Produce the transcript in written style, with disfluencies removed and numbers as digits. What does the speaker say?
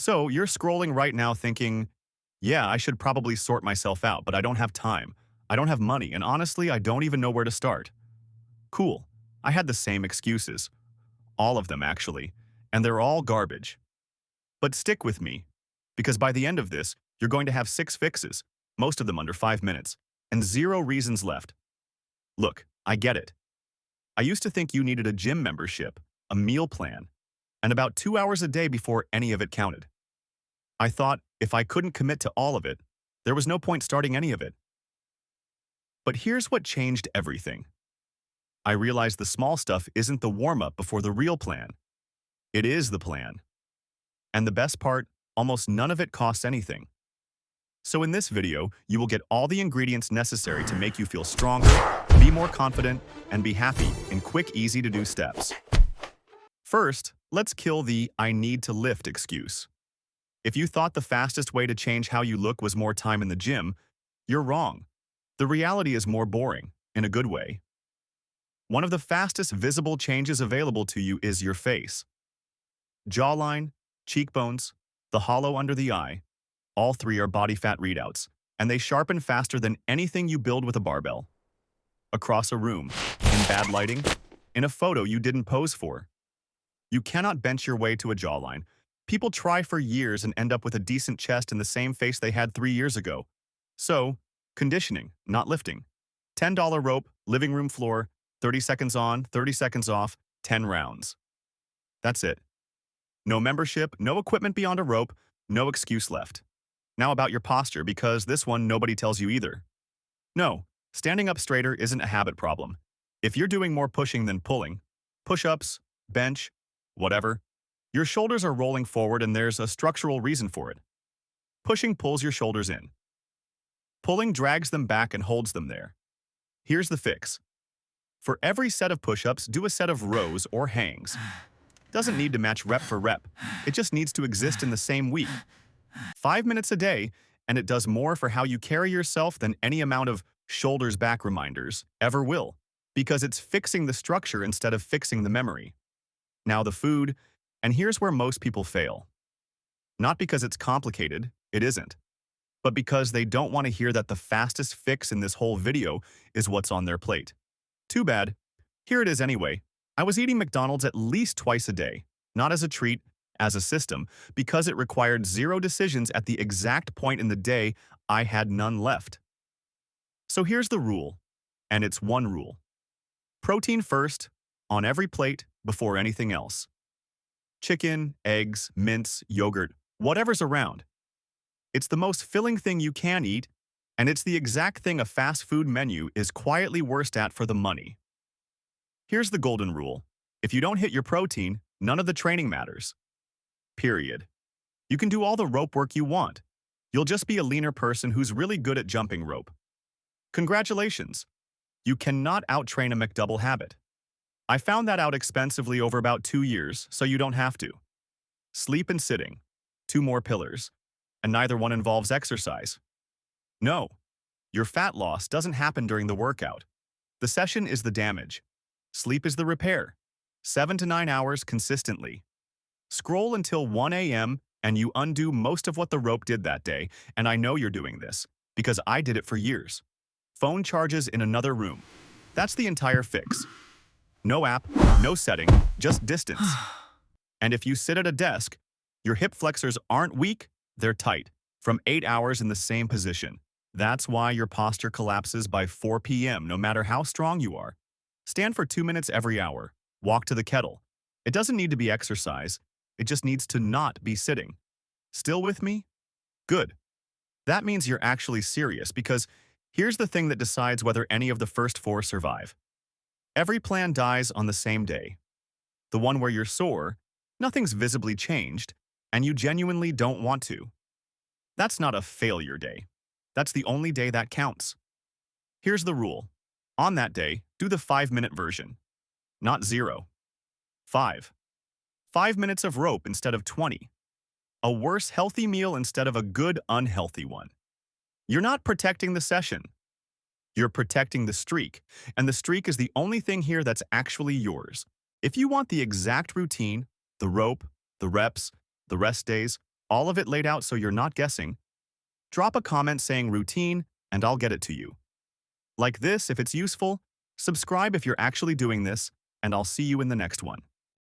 So you're scrolling right now thinking, yeah, I should probably sort myself out, but I don't have time. I don't have money, and honestly, I don't even know where to start. Cool. I had the same excuses. All of them, actually. And they're all garbage. But stick with me, because by the end of this, you're going to have 6 fixes, most of them under 5 minutes, and 0 reasons left. Look, I get it. I used to think you needed a gym membership, a meal plan, and about 2 hours a day before any of it counted. I thought if I couldn't commit to all of it, there was no point starting any of it. But here's what changed everything. I realized the small stuff isn't the warm-up before the real plan. It is the plan. And the best part, almost none of it costs anything. So in this video, you will get all the ingredients necessary to make you feel stronger, be more confident, and be happy in quick, easy-to-do steps. First, let's kill the "I need to lift" excuse. If you thought the fastest way to change how you look was more time in the gym, you're wrong. The reality is more boring, in a good way. One of the fastest visible changes available to you is your face. Jawline, cheekbones, the hollow under the eye, all three are body fat readouts, and they sharpen faster than anything you build with a barbell. Across a room, in bad lighting, in a photo you didn't pose for. You cannot bench your way to a jawline. People try for years and end up with a decent chest and the same face they had 3 years ago. So, conditioning, not lifting. $10 rope, living room floor, 30 seconds on, 30 seconds off, 10 rounds. That's it. No membership, no equipment beyond a rope, no excuse left. Now about your posture, because this one nobody tells you either. No, standing up straighter isn't a habit problem. If you're doing more pushing than pulling, push-ups, bench, whatever, your shoulders are rolling forward and there's a structural reason for it. Pushing pulls your shoulders in. Pulling drags them back and holds them there. Here's the fix. For every set of push-ups, do a set of rows or hangs. Doesn't need to match rep for rep. It just needs to exist in the same week. 5 minutes a day, and it does more for how you carry yourself than any amount of shoulders back reminders ever will, because it's fixing the structure instead of fixing the memory. Now the food, and here's where most people fail. Not because it's complicated, it isn't, but because they don't want to hear that the fastest fix in this whole video is what's on their plate. Too bad. Here it is anyway. I was eating McDonald's at least twice a day, not as a treat, as a system, because it required 0 decisions at the exact point in the day I had none left. So here's the rule, and it's one rule. Protein first, on every plate, before anything else. Chicken, eggs, mince, yogurt, whatever's around. It's the most filling thing you can eat, and it's the exact thing a fast food menu is quietly worst at for the money. Here's the golden rule. If you don't hit your protein, none of the training matters. Period. You can do all the rope work you want. You'll just be a leaner person who's really good at jumping rope. Congratulations. You cannot out-train a McDouble habit. I found that out expensively over about 2 years, so you don't have to. Sleep and sitting. 2 more pillars. And neither one involves exercise. No. Your fat loss doesn't happen during the workout. The session is the damage. Sleep is the repair. 7 to 9 hours consistently. Scroll until 1 a.m. and you undo most of what the rope did that day, and I know you're doing this, because I did it for years. Phone charges in another room. That's the entire fix. No app, no setting, just distance. And if you sit at a desk, your hip flexors aren't weak, they're tight, from 8 hours in the same position. That's why your posture collapses by 4 p.m. no matter how strong you are. Stand for 2 minutes every hour. Walk to the kettle. It doesn't need to be exercise. It just needs to not be sitting. Still with me? Good. That means you're actually serious, because here's the thing that decides whether any of the first 4 survive. Every plan dies on the same day. The one where you're sore, nothing's visibly changed, and you genuinely don't want to. That's not a failure day. That's the only day that counts. Here's the rule. On that day, do the 5-minute version. Not 0. 5. 5 minutes of rope instead of 20. A worse healthy meal instead of a good unhealthy one. You're not protecting the session. You're protecting the streak, and the streak is the only thing here that's actually yours. If you want the exact routine, the rope, the reps, the rest days, All of it laid out so you're not guessing. Drop a comment saying routine, and I'll get it to you. Like this if it's useful, subscribe if you're actually doing this, and I'll see you in the next one.